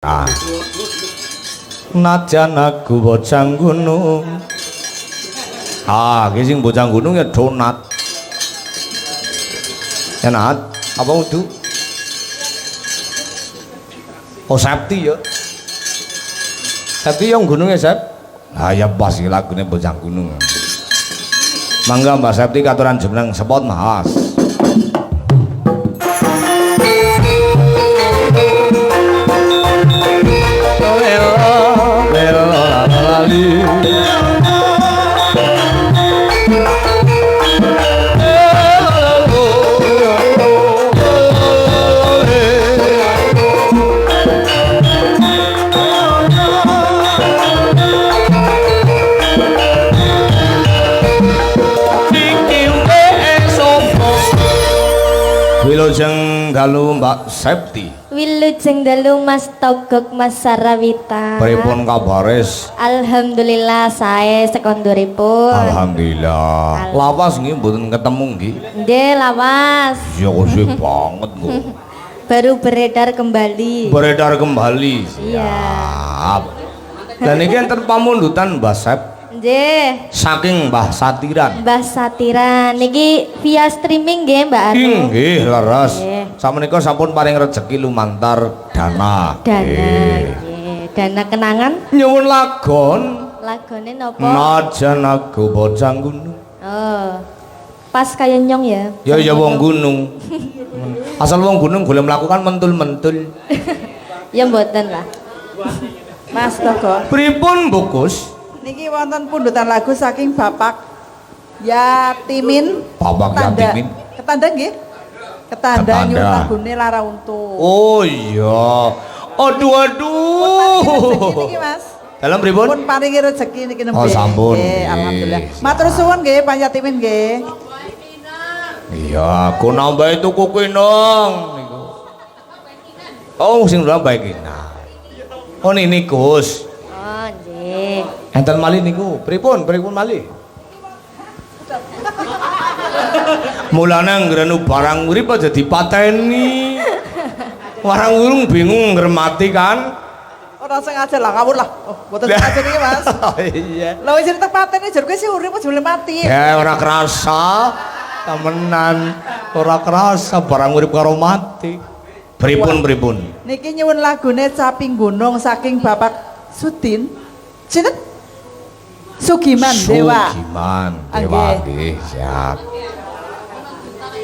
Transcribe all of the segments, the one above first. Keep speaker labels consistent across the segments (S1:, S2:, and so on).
S1: Ah. Najan aku bocang gunung. Ah, sing bocang gunung ya donat. Enak. Apa itu? Oh, Septi ya. Septi yang gunung ya, Sep? Ah, ya pas iki lagune bocang gunung. Mangga Mbak Septi katuran jeneng sepot Mas. Wilujeng dalu Mbak Septi.
S2: Wilujeng dalu Mas Togok Mas Sarawita.
S1: Pripun kabares?
S2: Alhamdulillah sae sekonduripun.
S1: Alhamdulillah. Lawas nggih mboten ketemu nggih.
S2: Nggih, lawas.
S1: Ya kosih banget kok.
S2: Baru beredar kembali.
S1: Beredar kembali.
S2: Iya.
S1: Siap. Dan ini enten pamundutan Mbah Sep.
S2: Nggih.
S1: Saking Mbah Satiran.
S2: Mbah Satiran niki via streaming nggih Mbak Anu.
S1: Nggih, leres.
S2: Nggih.
S1: Samenika sampun paring rezeki lumantar dana.
S2: Dana nggih. Dana kenangan.
S1: Nyuwun lagon.
S2: Lagone napa?
S1: Najan aku bocang gunung.
S2: Oh. Pas kaya nyong ya.
S1: Ya wong gunung. Asal wong gunung golek mlakukan mentul-mentul.
S2: Ya mboten lah.
S3: Mas Togo,
S1: Pripun Bukus?
S3: niki wonten pundutan lagu saking Bapak Yatimin.
S1: Bapak Yatimin.
S3: Ketanda nggih? Ketanda
S1: Ketanda.
S3: nyuwun lagune Lara Untu.
S1: Oh iya. Aduh aduh.
S3: Niki Mas.
S1: Dalam pripun?
S3: Pun paringi rezeki niki nembe.
S1: Oh, sampun.
S3: Nggih, alhamdulillah.
S1: Nggih,
S3: Matur suwun nggih Pak Yatimin nggih.
S1: Iya, aku nambah itu kuku nong. Oh, sing nambah iki. Nah. Oh ini Gus.
S2: Oh, nggih.
S1: Enten malih niku. Pripun malih? Mulane ngrenu barang urip aja dipateni. Warang urung bingung ngremati kan?
S3: Ora sengaja lah ngawur lah. Oh, mboten sengaja niki Mas.
S1: Oh iya.
S3: Lha wis cerita pateni jar kowe sih urip aja boleh mati.
S1: Ya ora kerasa. Temenan ora kerasa barang urip karo mati. Pripun?
S3: Niki nyuwun lagune Caping Gunung saking Bapak Sudin. Sinten? Sugiman Dewa.
S1: Sugiman
S3: Ah,
S1: Dewa
S3: nggih.
S1: nggih, siap.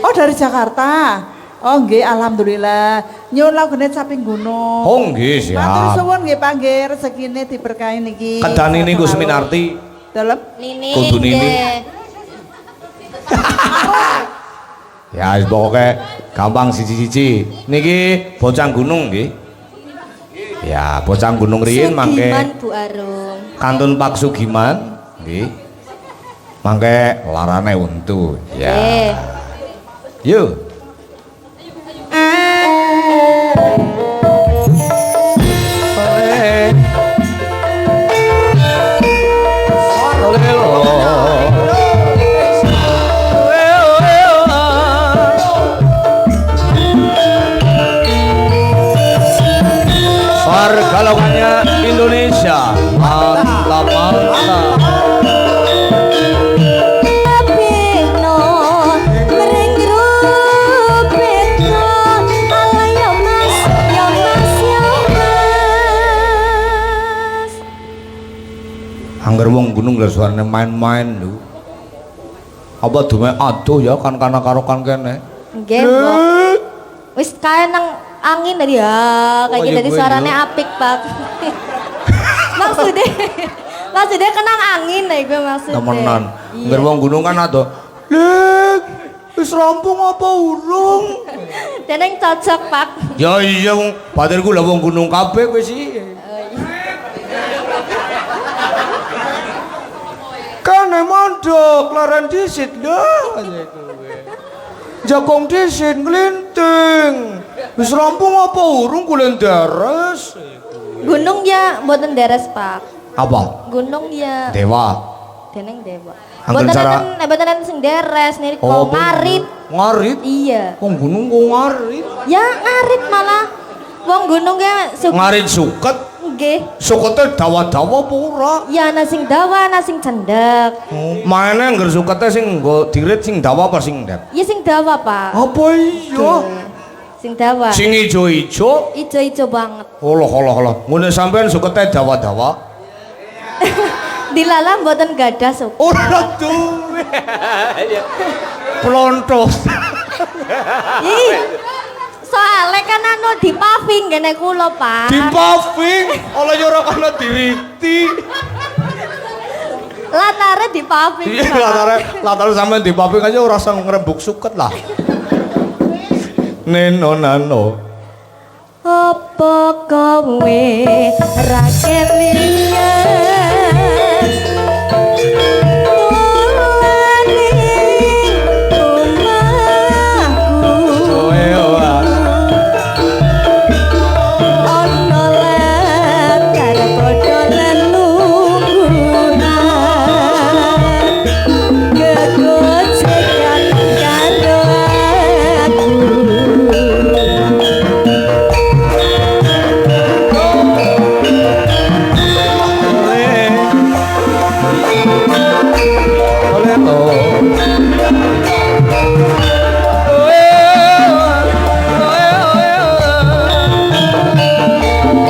S3: Oh dari Jakarta. Oh nggih alhamdulillah. Nyuwun lagune Caping Gunung.
S1: Oh nggih,
S3: Matur
S1: siap.
S3: suwun nggih Panggih rezekine diberkahi niki.
S1: Kedani niku Seminarti.
S3: Dalem.
S2: Nini.
S1: Kudu nini.
S2: nggih.
S1: Ya wis pokoke gampang siji-siji. Niki bocah gunung nggih. Ya, bocah gunung riyin mangke
S2: Sugiman Bu Arum.
S1: kantun Pak Sugiman nggih. Mangke larane untu. Ya.
S2: Nggih.
S1: Yuk. Galauannya Indonesia mantap.
S2: Pino mering grup Pino ala yo mas yo mas yo mas.
S1: Angger wong gunung lho suarane main-main lho. Apa dume aduh ya kan kana karo kan kene.
S2: Nggih, Mbok. Wis kae nang angin tadi ya, kayak
S1: Oh,
S2: gitu
S1: iya,
S2: tadi
S1: Bu,
S2: suaranya
S1: iya.
S2: apik, Pak. maksudnya kenang angin nih gue maksudnya.
S1: Temenan.
S2: Iya.
S1: Angger wong gunung kan aduh. Lek, wis rampung apa urung?
S2: Deneng cocok, Pak.
S1: Ya iya wong batirku lha wong gunung kabeh kowe sih. Kane mondok laren disit lho. Jagong disit nglinting. Wis rampung apa urung kulen deres?
S2: Gunung ya mboten deres, Pak.
S1: Apa?
S2: Gunung ya
S1: Dewa.
S2: deneng dewa.
S1: Angger cara-
S2: Mboten enten sing deres nih
S1: Oh,
S2: kok ngarit.
S1: Ngarit?
S2: Iya.
S1: Wong gunung kok ngarit?
S2: Ya ngarit malah. Wong gunung ya
S1: Ngarit suket.
S2: nggih.
S1: Sukete dawa-dawa apa ora?
S2: Ya ana sing dawa, ana sing cendek.
S1: Maene ngger sukete sing nggo dirit sing dawa apa sing ndek?
S2: Ya sing dawa, Pak.
S1: Apa iya?
S2: Sing dawa.
S1: Sing ijo-ijo.
S2: Ijo-ijo banget.
S1: Allah. Ngene sampean sukete dawa-dawa.
S2: Dilalah mboten gadah suku.
S1: Ora duwe. Plontos.
S2: Ih. Soale kan anu dipaving ngene kula, Pak.
S1: Di paving, ala yo ora kana diriti.
S2: Latare dipaving.
S1: Iya, latare sampean di paving aja ora usah ngrembug suket lah. Neno nano.
S2: Apa kowe ra kelingan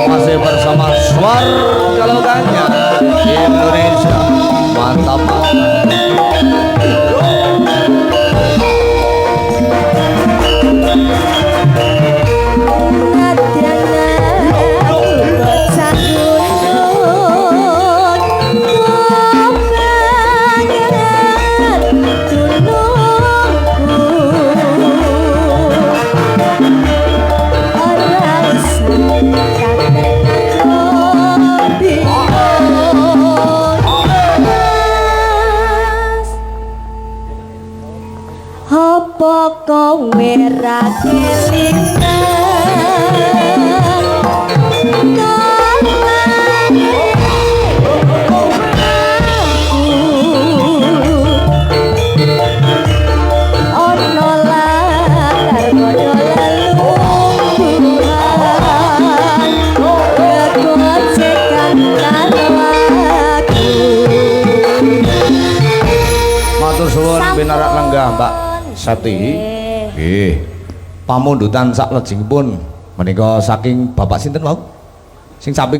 S1: Masih bersama Swar Jalogannya di Indonesia. Mantap.
S2: Apa kowe ra
S1: Matur suwun pinarak lenggah Mbak Sati. Nggih. Pamundutan sak lejengipun menika saking Bapak sinten wau? Sing samping